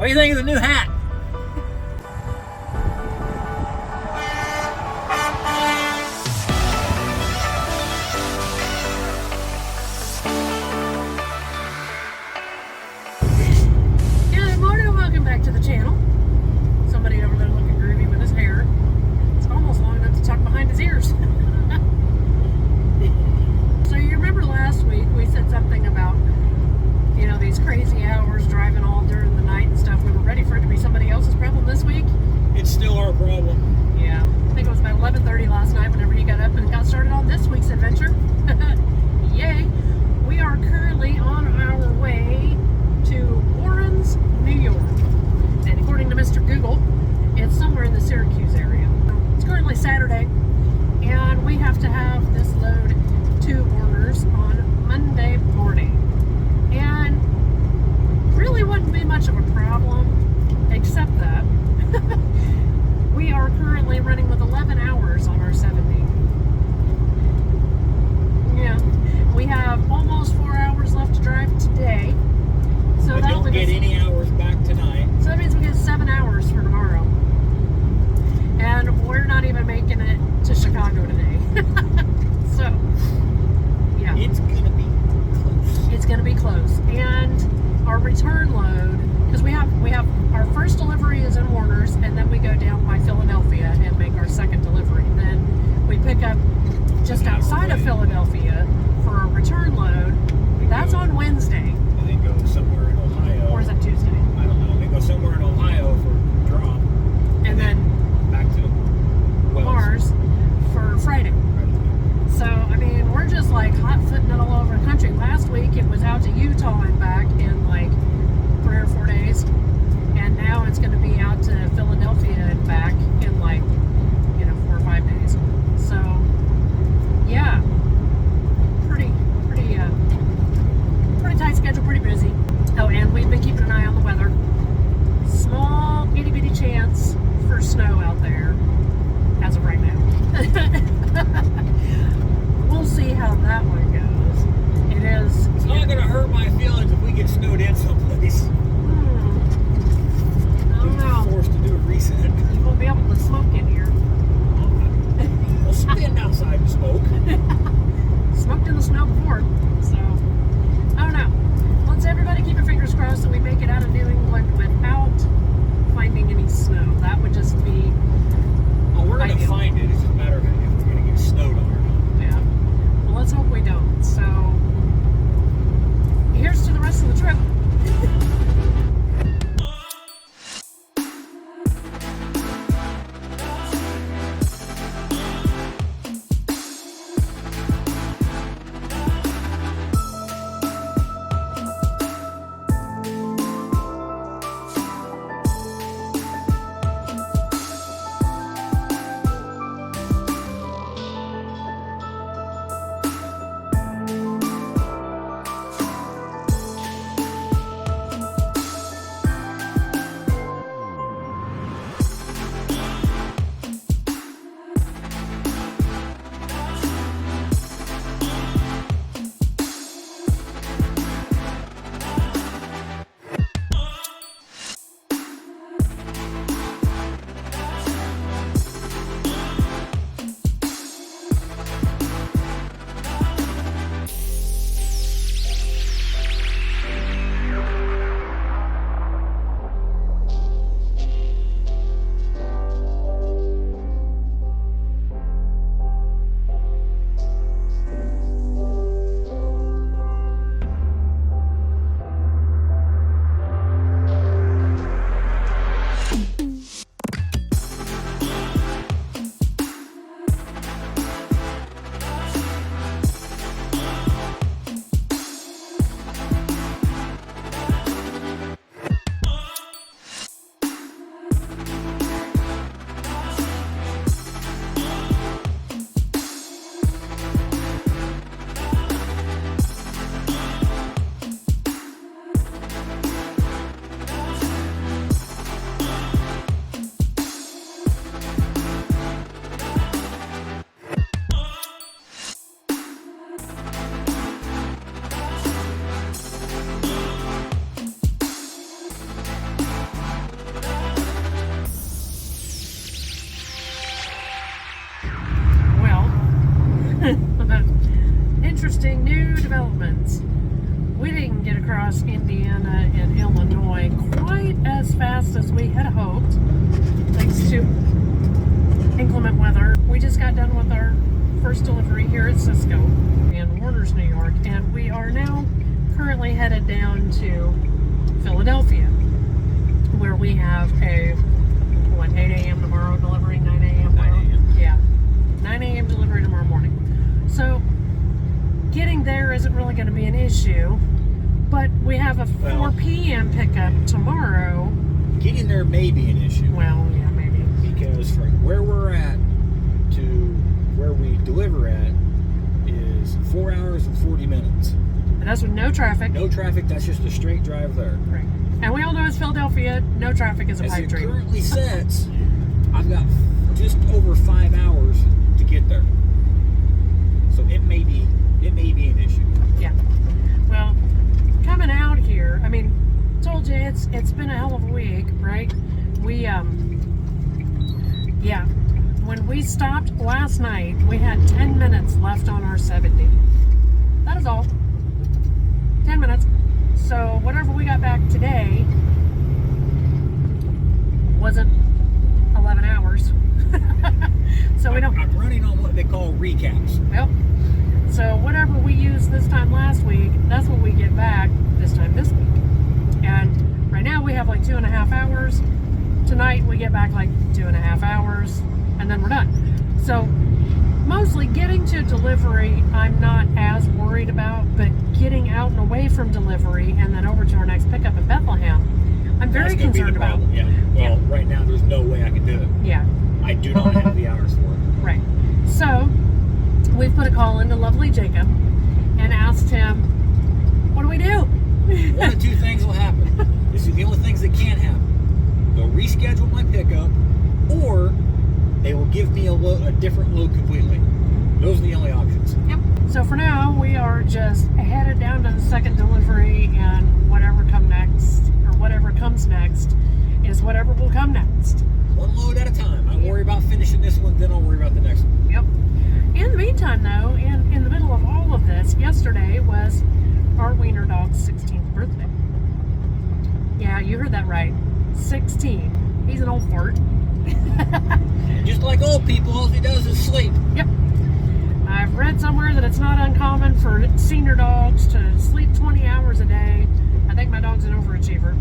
What do you think of the new hat? Good morning and welcome back to the channel. Somebody over there looking groovy with his hair. It's almost long enough to tuck behind his ears. So you remember last week we said something about, you know, these crazy hours driving all during the night and stuff. We were ready for it to be somebody else's problem this week. It's still our problem. Yeah, I think it was about 11:30 last night whenever he got up and got started on this week's adventure. Yay! We are currently on our way to Warrens, New York. And according to Mr. Google, it's somewhere in the Syracuse area. It's currently Saturday, and we have to have this load to Warner's on Monday morning. And really wouldn't be much of a problem, except that we are currently running with 11 hours on our 70. Yeah, we have almost 4 hours left to drive today. So I don't get any hours back tonight. So that means we get 7 hours for tomorrow. And we're not even making it to Chicago today. So, yeah. It's gonna be close. It's going to be close. And our return load, because we have our first delivery is in Warner's, and then we go down by Philadelphia and make our second delivery. Then we pick up just outside of Philadelphia for our return load. That's on Wednesday. And then go somewhere in Ohio. Or is that Tuesday? I don't know. They go somewhere in Ohio for drop. And then back to Mars for Friday. So, I mean, we're just like hot-footing it all over the country. Last week it was out to Utah and back in like 3 or 4 days. And now it's going to be out to Philadelphia and back in like, 4 or 5 days. So, yeah. Pretty tight schedule developments. We didn't get across Indiana and Illinois quite as fast as we had hoped, thanks to inclement weather. We just got done with our first delivery here at Cisco in Warners, New York, and we are now currently headed down to Philadelphia, where we have a 8 a.m. tomorrow delivery, 9 a.m. 9 a.m. Yeah, 9 a.m. delivery tomorrow morning. So getting there isn't really going to be an issue, but we have a 4 p.m. pickup tomorrow. Getting there may be an issue. Well, yeah, maybe. Because from where we're at to where we deliver at is 4 hours and 40 minutes. And that's with no traffic. No traffic, that's just a straight drive there. Right. And we all know it's Philadelphia. No traffic is a As pipe it dream. currently sets, I've got just over 5 hours to get there. So it may be an issue. Yeah. Well, coming out here, I mean, told you it's been a hell of a week, right? We yeah. When we stopped last night, we had 10 minutes left on our 70. That is all. 10 minutes. So whatever we got back today wasn't 11 hours. So we don't. I'm running on what they call recaps. Well, so whatever we used this time last week, that's what we get back this time this week. And right now we have like 2.5 hours. Tonight we get back like 2.5 hours, and then we're done. So mostly getting to delivery I'm not as worried about, but getting out and away from delivery and then over to our next pickup in Bethlehem, I'm very That's gonna concerned be the about. problem. Yeah. Well, right now there's no way I can do it. Yeah. I do not have the hours for it. Right. So we've put a call into lovely Jacob and asked him, what do we do? One of two things will happen. This is the only things that can happen. They'll reschedule my pickup, or they will give me a different load completely. Those are the only options. Yep. So for now, we are just headed down to the second delivery, and whatever comes next is whatever will come next. One load at a time. I worry about finishing this one, then I'll worry about the next one. Yep. In the meantime, though, in the middle of all of this, yesterday was our wiener dog's 16th birthday. Yeah, you heard that right. 16. He's an old fart. Just like old people, all he does is sleep. Yep. I've read somewhere that it's not uncommon for senior dogs to sleep 20 hours a day. I think my dog's an overachiever.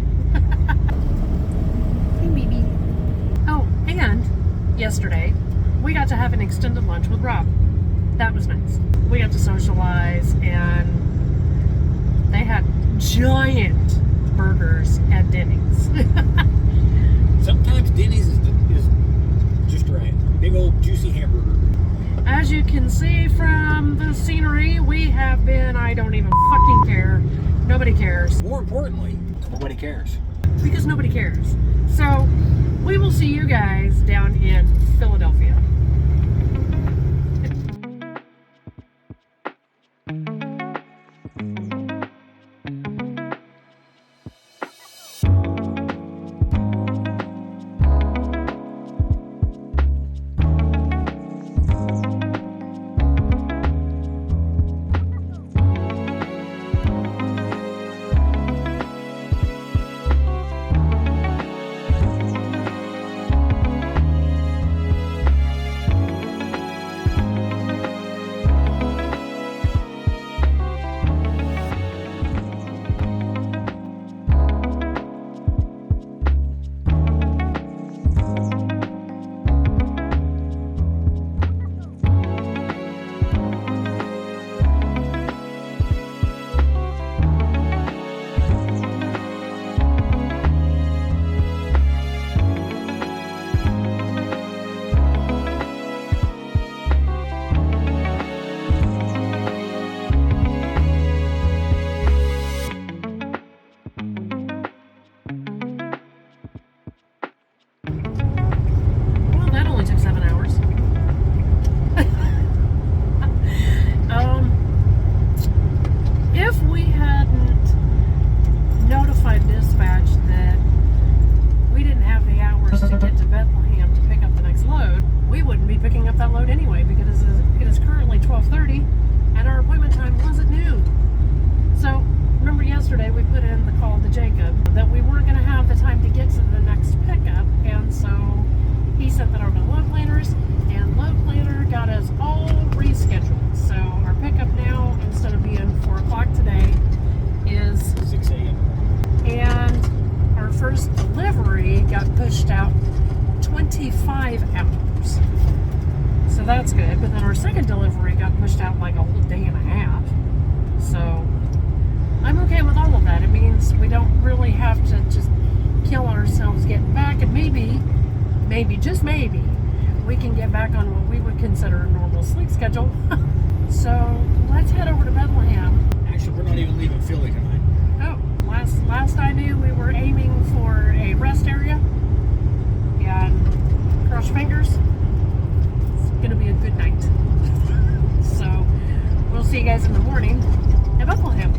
Hey, baby. Oh, and yesterday, we got to have an extended lunch with Rob. That was nice. We got to socialize, and they had giant burgers at Denny's. Sometimes Denny's is just right. Big old juicy hamburger. As you can see from the scenery, we have been, I don't even fucking care. Nobody cares. More importantly, nobody cares. Because nobody cares. So, we will see you guys down in Philadelphia. pushed out 25 hours. So that's good. But then our second delivery got pushed out like a whole day and a half. So I'm okay with all of that. It means we don't really have to just kill ourselves getting back, and maybe, just maybe, we can get back on what we would consider a normal sleep schedule. So let's head over to Bethlehem. Actually, we're not even leaving Philly tonight. Oh, last I knew, we were aiming for a rest area. And cross fingers, it's gonna be a good night. So we'll see you guys in the morning at Bethlehem.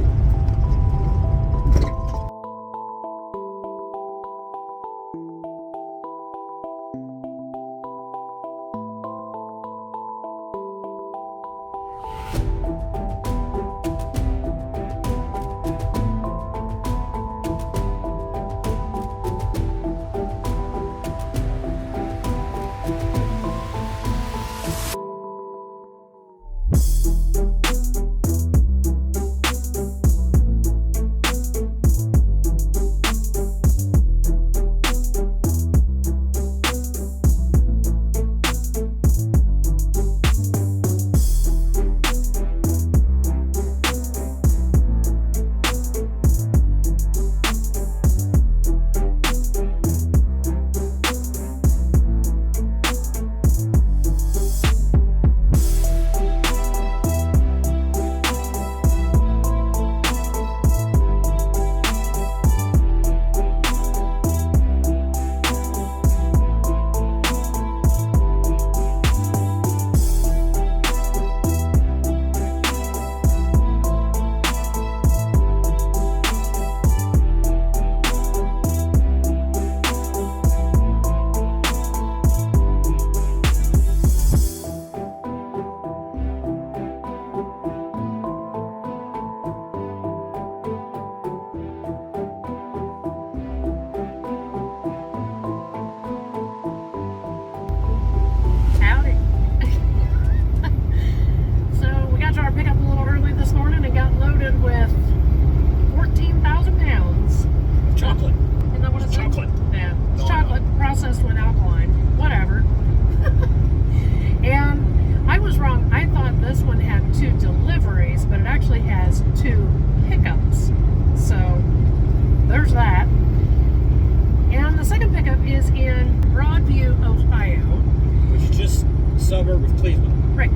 suburb of Cleveland. Right.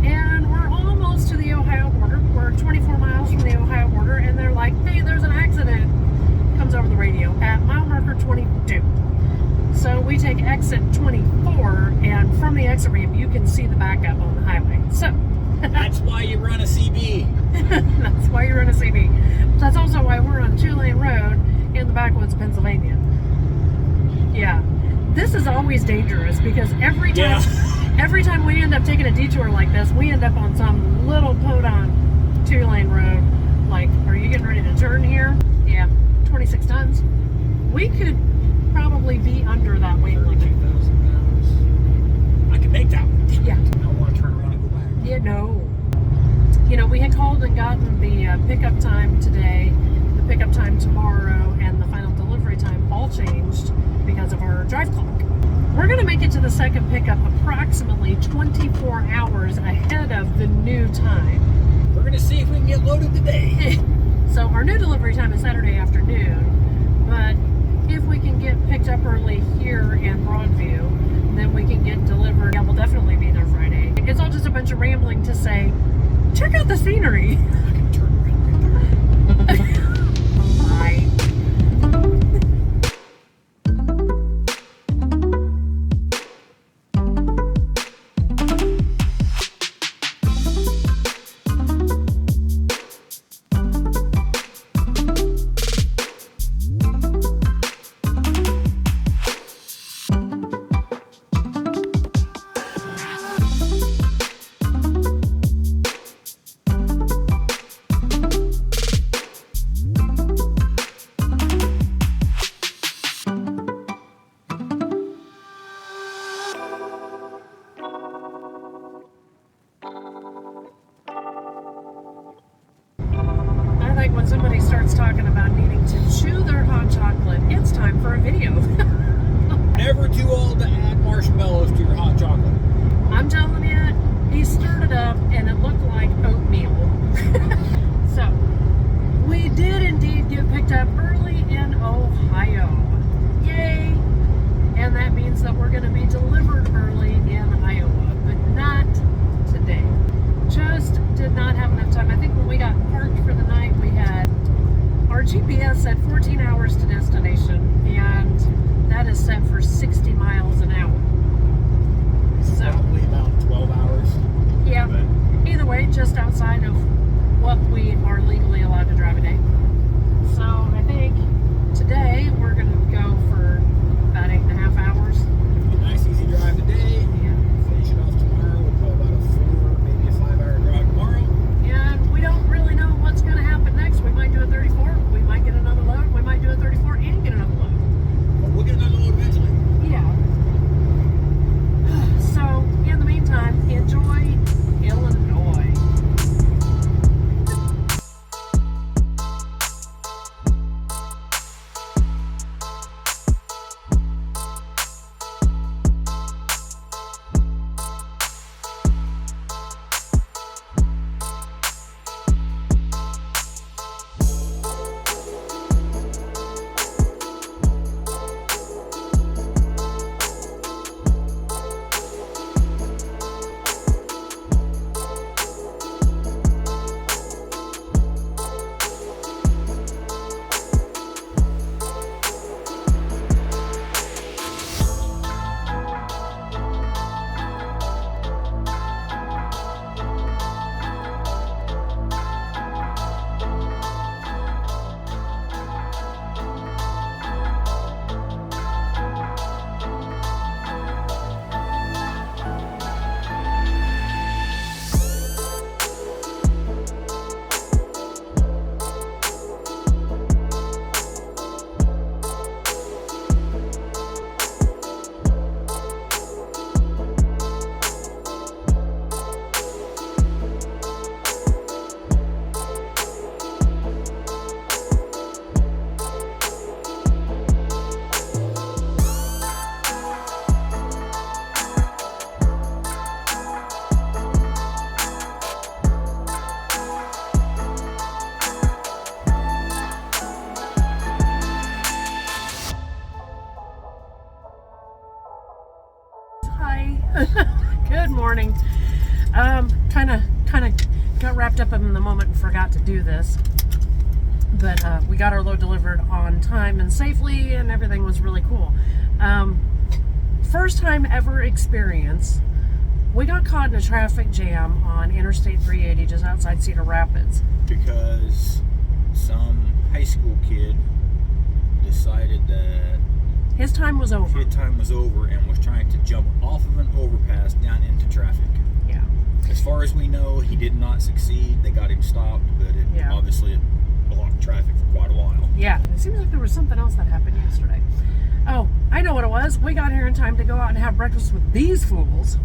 And we're almost to the Ohio border. We're 24 miles from the Ohio border, and they're like, hey, there's an accident. Comes over the radio at mile marker 22. So we take exit 24, and from the exit ramp, you can see the backup on the highway. So that's why you run a CB. That's why you run a CB. That's also why we're on 2-lane road in the backwoods of Pennsylvania. Yeah. This is always dangerous because every time we end up taking a detour like this, we end up on some little podunk 2-lane road. Like, are you getting ready to turn here? Yeah, 26 tons. We could probably be under that weight limit. 13,000 pounds. I can make that one. Yeah. I don't want to turn around and go back. Yeah, no. You know, we had called and gotten the pickup time today, the pickup time tomorrow, and the final delivery time all changed because of our drive clock. We're going to make it to the second pickup approximately 24 hours ahead of the new time. We're going to see if we can get loaded today. So our new delivery time is Saturday afternoon, but if we can get picked up early here in Broadview, then we can get delivered. Yeah, we'll definitely be there Friday. It's all just a bunch of rambling to say, check out the scenery. I can turn around right there. Bye. delivered early in Iowa, but not today. Just did not have enough time. I think when we got parked for the night, we had our GPS said 14 hours to destination, and that is set for 60 miles an hour. So Probably about 12 hours. yeah, But either way, just outside of what we are legally allowed to drive a day. So I think today we're going to go for about 8.5 hours. a nice easy drive today. Yeah. Finish it off tomorrow with probably about a 4, maybe a 5-hour drive tomorrow. And we don't really know what's going to happen next. We might do a 34. We might get another load. We might do a 34 and get another load. But we'll get another load eventually. Yeah. So, in the meantime, enjoy Illinois. Hi. Good morning. Kind of got wrapped up in the moment and forgot to do this. But we got our load delivered on time and safely, and everything was really cool. First time ever experience. We got caught in a traffic jam on Interstate 380 just outside Cedar Rapids. Because some high school kid decided that His time was over. his time was over and was trying to jump off of an overpass down into traffic. Yeah. As far as we know, he did not succeed. They got him stopped, but obviously it blocked traffic for quite a while. Yeah. It seems like there was something else that happened yesterday. Oh, I know what it was. We got here in time to go out and have breakfast with these fools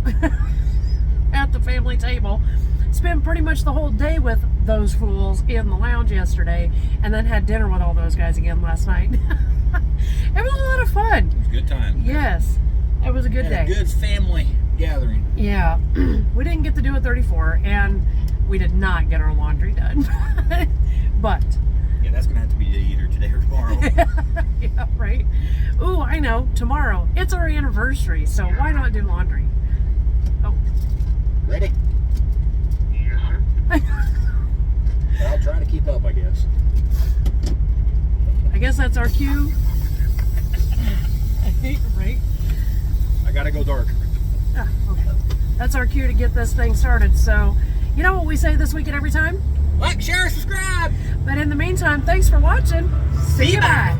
at the family table. Spent pretty much the whole day with those fools in the lounge yesterday, and then had dinner with all those guys again last night. It was a lot of fun. It was a good time. Yes, it was a good day. A good family gathering. Yeah, we didn't get to do a 34, and we did not get our laundry done. But Yeah, that's gonna have to be either today or tomorrow. yeah, right. Ooh, I know. Tomorrow, it's our anniversary, so why not do laundry? Oh, Ready? I'll try to keep up, I guess. I guess that's our cue. Right? I gotta go dark. Ah, okay. That's our cue to get this thing started. So, you know what we say this week and every time? Like, share, subscribe. But in the meantime, thanks for watching. See you. Bye.